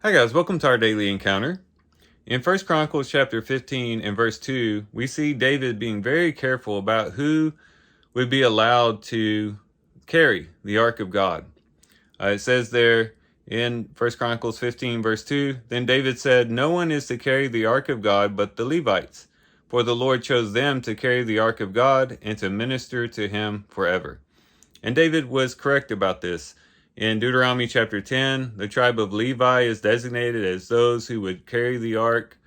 Hi guys, welcome to our daily encounter. In 1 Chronicles chapter 15 and verse 2, we see David being very careful about who would be allowed to carry the ark of God. It says there in 1 Chronicles 15 verse 2, Then David said, No one is to carry the ark of God but the Levites, for the Lord chose them to carry the ark of God and to minister to him forever. And David was correct about this. In Deuteronomy chapter 10, the tribe of Levi is designated as those who would carry the ark.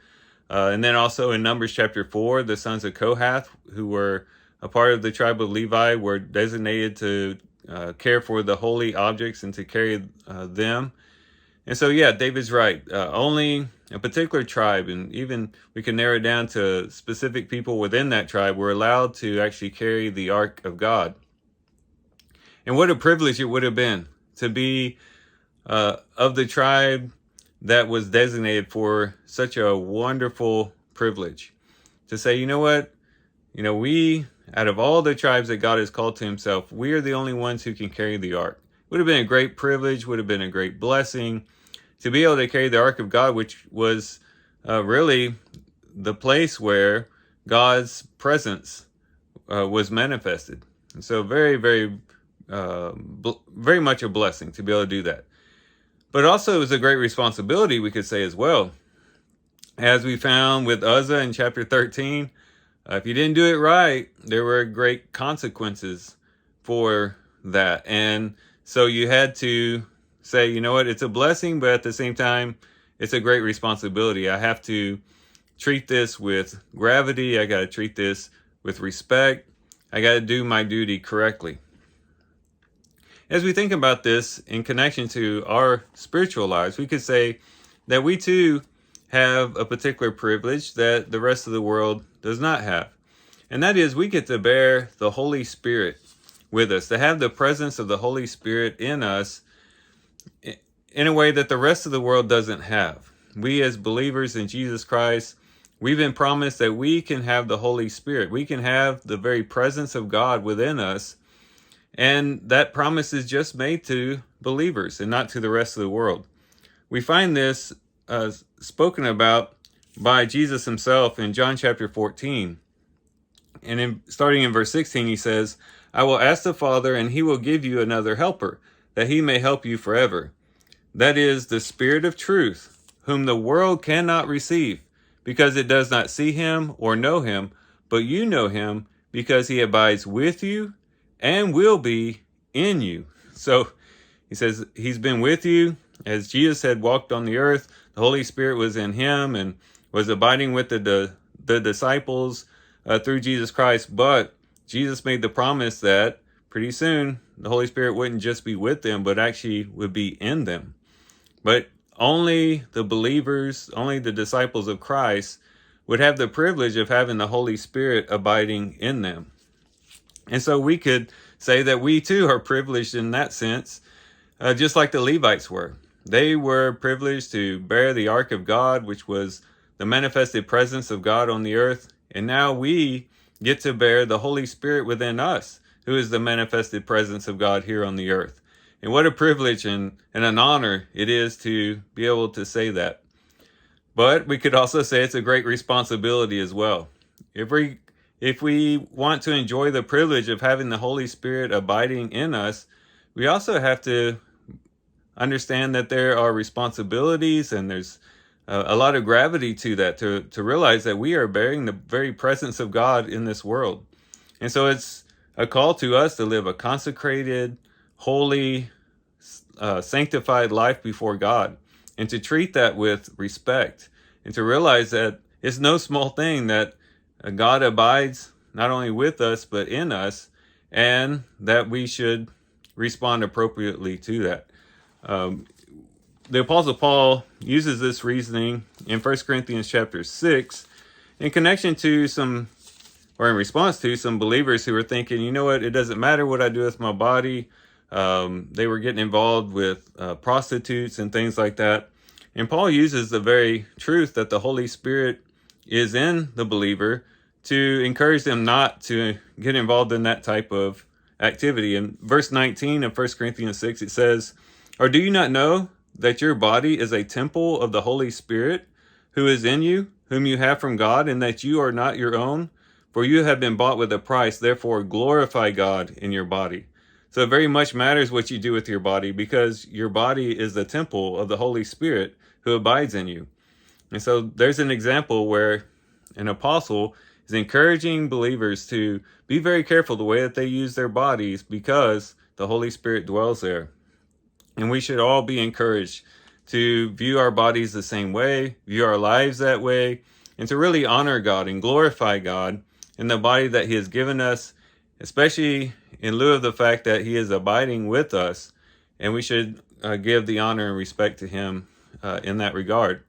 And then also in Numbers chapter 4, the sons of Kohath, who were a part of the tribe of Levi, were designated to care for the holy objects and to carry them. And so, yeah, David's right. Only a particular tribe, and even we can narrow it down to specific people within that tribe, were allowed to actually carry the ark of God. And what a privilege it would have been to be of the tribe that was designated for such a wonderful privilege. To say, you know what? We, out of all the tribes that God has called to himself, we are the only ones who can carry the ark. Would have been a great privilege, would have been a great blessing to be able to carry the ark of God, which was really the place where God's presence was manifested. And so very, very much a blessing to be able to do that. But also it was a great responsibility, we could say as well. As we found with Uzzah in chapter 13, if you didn't do it right, there were great consequences for that. And so you had to say, you know what, it's a blessing, but at the same time, it's a great responsibility. I have to treat this with gravity. I got to treat this with respect. I got to do my duty correctly. As we think about this in connection to our spiritual lives, we could say that we too have a particular privilege that the rest of the world does not have. And that is, we get to bear the Holy Spirit with us, to have the presence of the Holy Spirit in us in a way that the rest of the world doesn't have. We as believers in Jesus Christ, we've been promised that we can have the Holy Spirit. We can have the very presence of God within us. And that promise is just made to believers and not to the rest of the world. We find this spoken about by Jesus himself in John chapter 14. And starting in verse 16, he says, I will ask the Father, and he will give you another helper, that he may help you forever. That is the Spirit of truth, whom the world cannot receive, because it does not see him or know him, but you know him, because he abides with you and will be in you. So he says he's been with you as Jesus had walked on the earth. The Holy Spirit was in him and was abiding with the disciples through Jesus Christ. But Jesus made the promise that pretty soon the Holy Spirit wouldn't just be with them, but actually would be in them. But only the believers, only the disciples of Christ would have the privilege of having the Holy Spirit abiding in them. And so we could say that we too are privileged in that sense, just like the Levites were. They were privileged to bear the ark of God, which was the manifested presence of God on the earth. And now we get to bear the Holy Spirit within us, who is the manifested presence of God here on the earth. And what a privilege and an honor it is to be able to say that. But we could also say it's a great responsibility as well. If we want to enjoy the privilege of having the Holy Spirit abiding in us, we also have to understand that there are responsibilities and there's a lot of gravity to that, to realize that we are bearing the very presence of God in this world. And so it's a call to us to live a consecrated, holy, sanctified life before God, and to treat that with respect, and to realize that it's no small thing that God abides not only with us, but in us, and that we should respond appropriately to that. The Apostle Paul uses this reasoning in 1 Corinthians chapter 6 in connection to in response to some believers who were thinking, you know what, it doesn't matter what I do with my body. They were getting involved with prostitutes and things like that. And Paul uses the very truth that the Holy Spirit is in the believer to encourage them not to get involved in that type of activity. In verse 19 of 1 Corinthians 6, it says, Or do you not know that your body is a temple of the Holy Spirit who is in you, whom you have from God, and that you are not your own? For you have been bought with a price, therefore glorify God in your body. So it very much matters what you do with your body, because your body is the temple of the Holy Spirit who abides in you. And so there's an example where an apostle is encouraging believers to be very careful the way that they use their bodies, because the Holy Spirit dwells there. And we should all be encouraged to view our bodies the same way, view our lives that way, and to really honor God and glorify God in the body that He has given us, especially in lieu of the fact that He is abiding with us. And we should give the honor and respect to Him in that regard.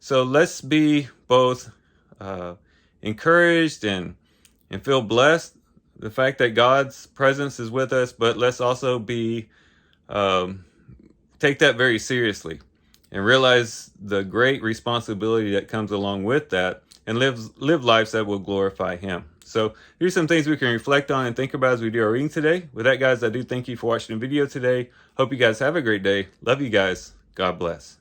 So let's be both encouraged and feel blessed, the fact that God's presence is with us, but let's also be take that very seriously and realize the great responsibility that comes along with that, and live lives that will glorify Him. So here's some things we can reflect on and think about as we do our reading today. With that, guys, I do thank you for watching the video today. Hope you guys have a great day. Love you guys. God bless.